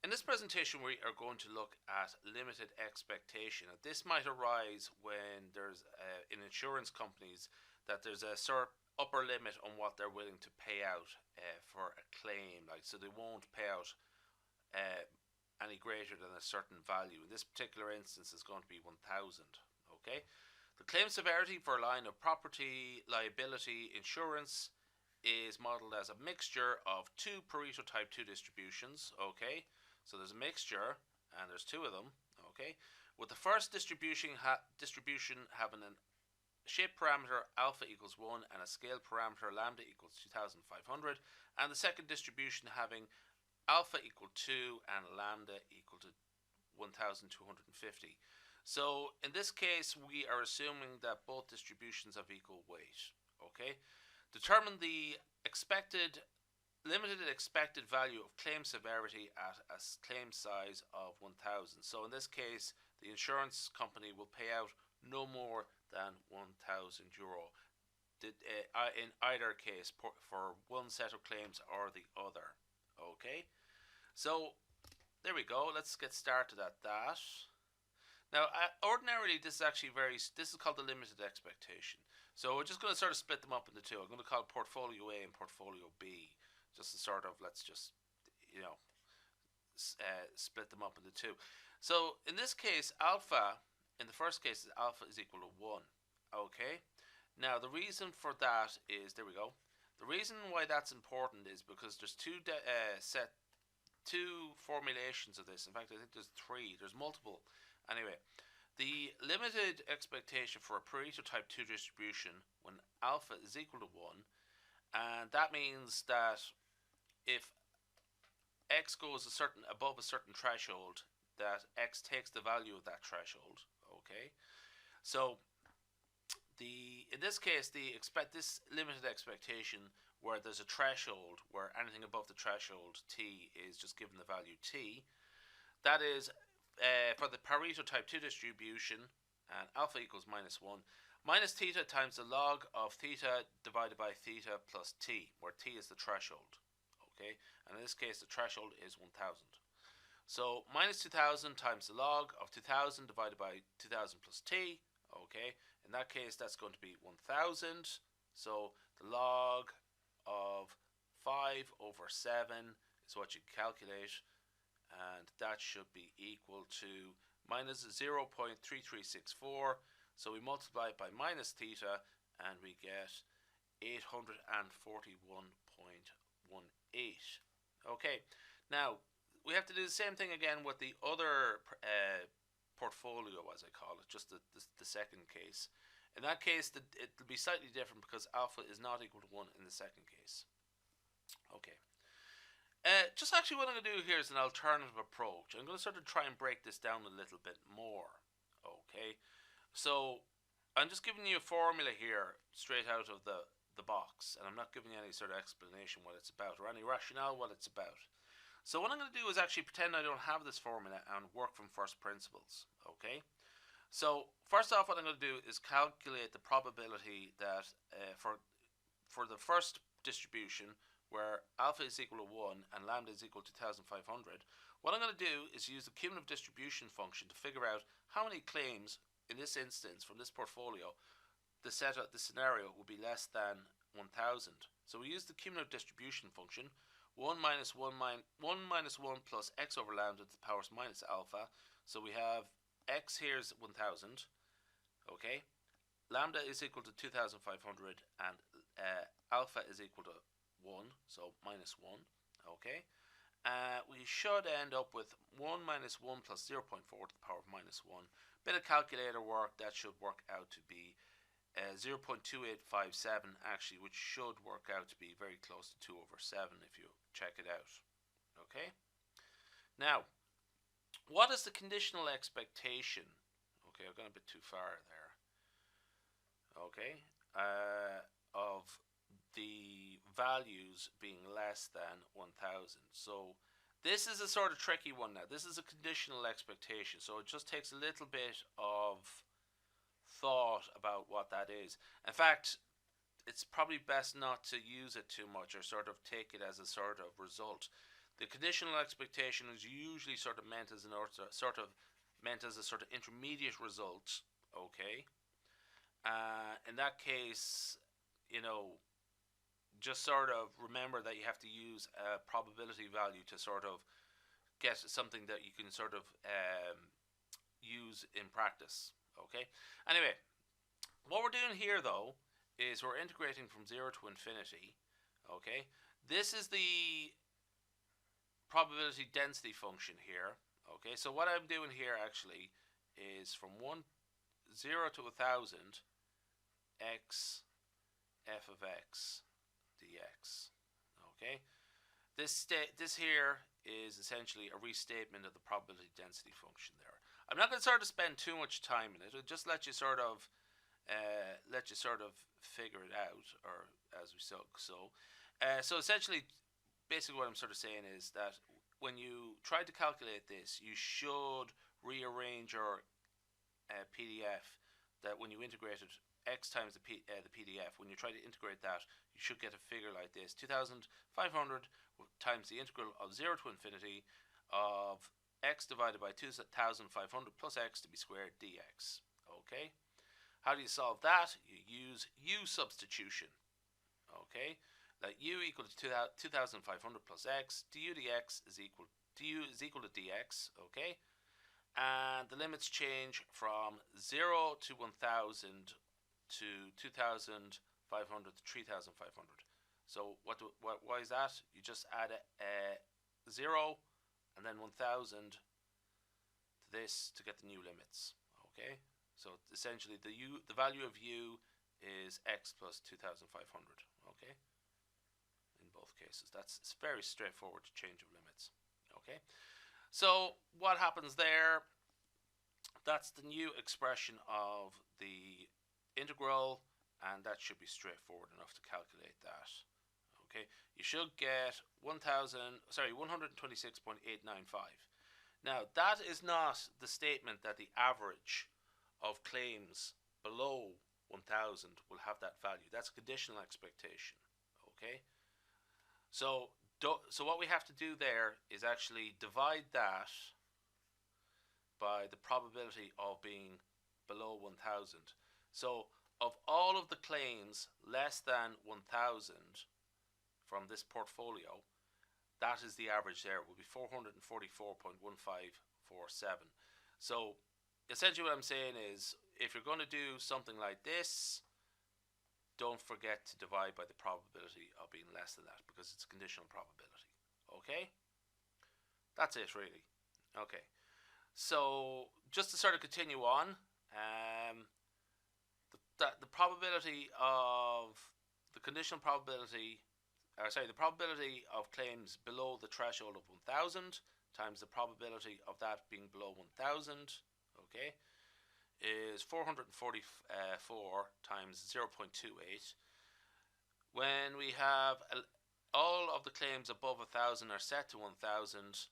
In this presentation, we are going to look at limited expectation. Now, this might arise when there's in insurance companies that there's a sort upper limit on what they're willing to pay out for a claim, like so they won't pay out uh, any greater than a certain value. In this particular instance, it's going to be 1,000. Okay, the claim severity for a line of property liability insurance is modeled as a mixture of two Pareto type 2 distributions. Okay, so there's a mixture and there's two of them. Okay, with the first distribution having a shape parameter alpha equals 1 and a scale parameter lambda equals 2500, and the second distribution having alpha equal 2 and lambda equal to 1250. So in this case, we are assuming that both distributions have equal weight. Okay, determine the limited expected value of claim severity at a claim size of 1,000. So in this case, the insurance company will pay out no more than €1,000 in either case for one set of claims or the other. Okay, so there we go. Let's get started at that. Now, ordinarily, this is called the limited expectation. So we're just going to sort of split them up into two. I'm going to call it portfolio A and portfolio B, just to sort of let's just split them up into two. So in this case, alpha, in the first case, alpha is equal to 1. Okay. Now the reason for that is, there we go. The reason why that's important is because there's two formulations of this. In fact, I think there's three. There's multiple. Anyway, the limited expectation for a Pareto type 2 distribution when alpha is equal to 1, and that means that if x goes above a certain threshold, that x takes the value of that threshold. Okay, so in this case, this limited expectation where there's a threshold where anything above the threshold t is just given the value t. That is for the Pareto type 2 distribution, and alpha equals -1 minus theta times the log of theta divided by theta plus t, where t is the threshold. Okay, and in this case the threshold is 1,000. So minus 2,000 times the log of 2,000 divided by 2,000 plus t. Okay, in that case that's going to be 1,000. So the log of 5 over 7 is what you calculate, and that should be equal to minus 0.3364. So we multiply it by minus theta and we get 841.18. Okay, now we have to do the same thing again with the other portfolio, as I call it, just the second case. In that case, it'll be slightly different because alpha is not equal to 1 in the second case. Okay. Just actually what I'm going to do here is an alternative approach. I'm going to sort of try and break this down a little bit more. Okay. So I'm just giving you a formula here straight out of the box, and I'm not giving you any sort of explanation what it's about or any rationale what it's about. So what I'm going to do is actually pretend I don't have this formula and work from first principles. Okay. So first off, what I'm going to do is calculate the probability that for the first distribution where alpha is equal to 1 and lambda is equal to 2,500, what I'm going to do is use the cumulative distribution function to figure out how many claims in this instance from this portfolio the scenario will be less than 1,000. So we use the cumulative distribution function. 1 minus 1 plus x over lambda to the power minus alpha. So we have x here is 1,000. Okay, lambda is equal to 2,500 and alpha is equal to 1, so minus 1. Okay, we should end up with 1 minus 1 plus 0.4 to the power of minus 1. Bit of calculator work, that should work out to be 0.2857 actually, which should work out to be very close to 2 over 7 if you check it out. Okay, now what is the conditional expectation? Okay, I've gone a bit too far there. Okay, of the values being less than 1,000. So this is a sort of tricky one now. This is a conditional expectation, so it just takes a little bit of thought about what that is. In fact, it's probably best not to use it too much or sort of take it as a sort of result. The conditional expectation is usually sort of meant as a sort of intermediate result. Okay. In that case, you know, just sort of remember that you have to use a probability value to sort of get something that you can sort of use in practice. Okay. Anyway, what we're doing here though is we're integrating from 0 to infinity. Okay. This is the probability density function here. Okay. So what I'm doing here actually is from 0 to 1,000 x f of x dx. Okay. This here is essentially a restatement of the probability density function there. I'm not going to sort of spend too much time in it. It'll just let you sort of figure it out, or as we so. So essentially, basically what I'm sort of saying is that when you try to calculate this, you should rearrange your PDF, that when you integrated x times the PDF, when you try to integrate that, you should get a figure like this: 2,500 times the integral of 0 to infinity of x divided by 2,500 plus x to be squared dx. Okay. How do you solve that? You use u substitution. Okay. That u equal to 2,500 plus x, du dx is equal to dx. Okay. And the limits change from 0 to 1,000 to 2,500 to 3,500. So why is that? You just add a 0 and then 1,000 to this to get the new limits. Okay. So essentially the value of u is x plus 2,500. Okay. In both cases, it's very straightforward change of limits. Okay. So what happens there? That's the new expression of the integral, and that should be straightforward enough to calculate that. Okay, you should get 126.895. Now that is not the statement that the average of claims below 1,000 will have that value. That's a conditional expectation. Okay, so what we have to do there is actually divide that by the probability of being below 1,000. So of all of the claims less than 1,000 from this portfolio, that is the average there. It will be 444.1547. So essentially what I'm saying is, if you're going to do something like this, don't forget to divide by the probability of being less than that, because it's a conditional probability. Okay? That's it really. Okay. So just to sort of continue on, the probability of the conditional probability, the probability of claims below the threshold of 1,000 times the probability of that being below 1,000, okay, is 444 times 0.28. When we have all of the claims above 1,000 are set to 1,000,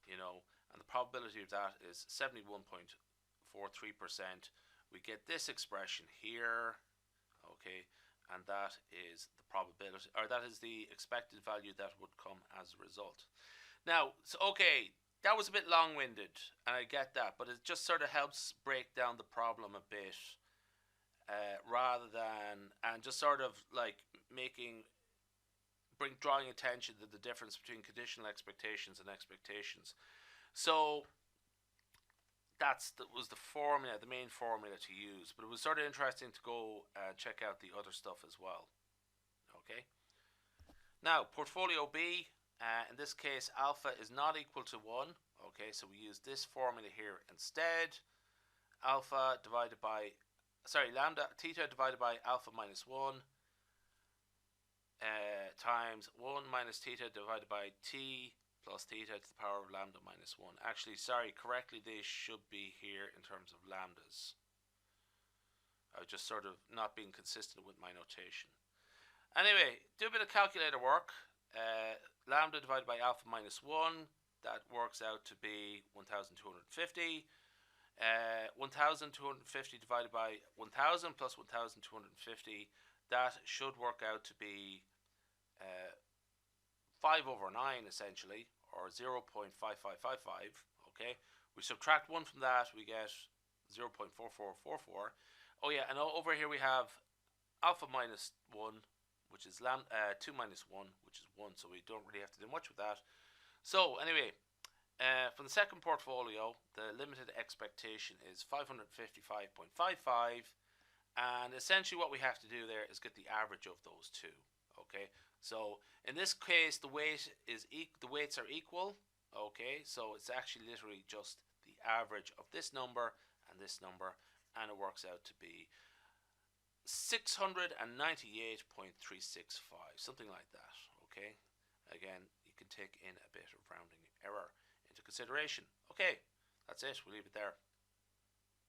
and the probability of that is 71.43%. We get this expression here, okay, and that is the probability, or that is the expected value that would come as a result. Now, okay, that was a bit long-winded, and I get that, but it just sort of helps break down the problem a bit, rather than, and just sort of like drawing attention to the difference between conditional expectations and expectations. So that was the formula, the main formula to use, but it was sort of interesting to go check out the other stuff as well. Okay. Now, portfolio B, in this case, alpha is not equal to 1. Okay, so we use this formula here instead. Theta divided by alpha minus 1 times 1 minus theta divided by t plus theta to the power of lambda minus 1. Actually, correctly they should be here in terms of lambdas. I was just sort of not being consistent with my notation. Anyway, do a bit of calculator work. Lambda divided by alpha minus 1, that works out to be 1,250. 1,250 divided by 1,000 plus 1,250, that should work out to be 5/9 essentially, or 0.5555. Okay, we subtract 1 from that, we get 0.4444. Oh yeah, and over here we have alpha minus 1, which is 2 minus 1, which is 1, so we don't really have to do much with that. So anyway, for the second portfolio, the limited expectation is 555.55, and essentially what we have to do there is get the average of those two. Okay, so in this case, the weights are equal. Okay, so it's actually literally just the average of this number and this number, and it works out to be 698.365, something like that. Okay, again, you can take in a bit of rounding error into consideration. Okay, that's it. We'll leave it there.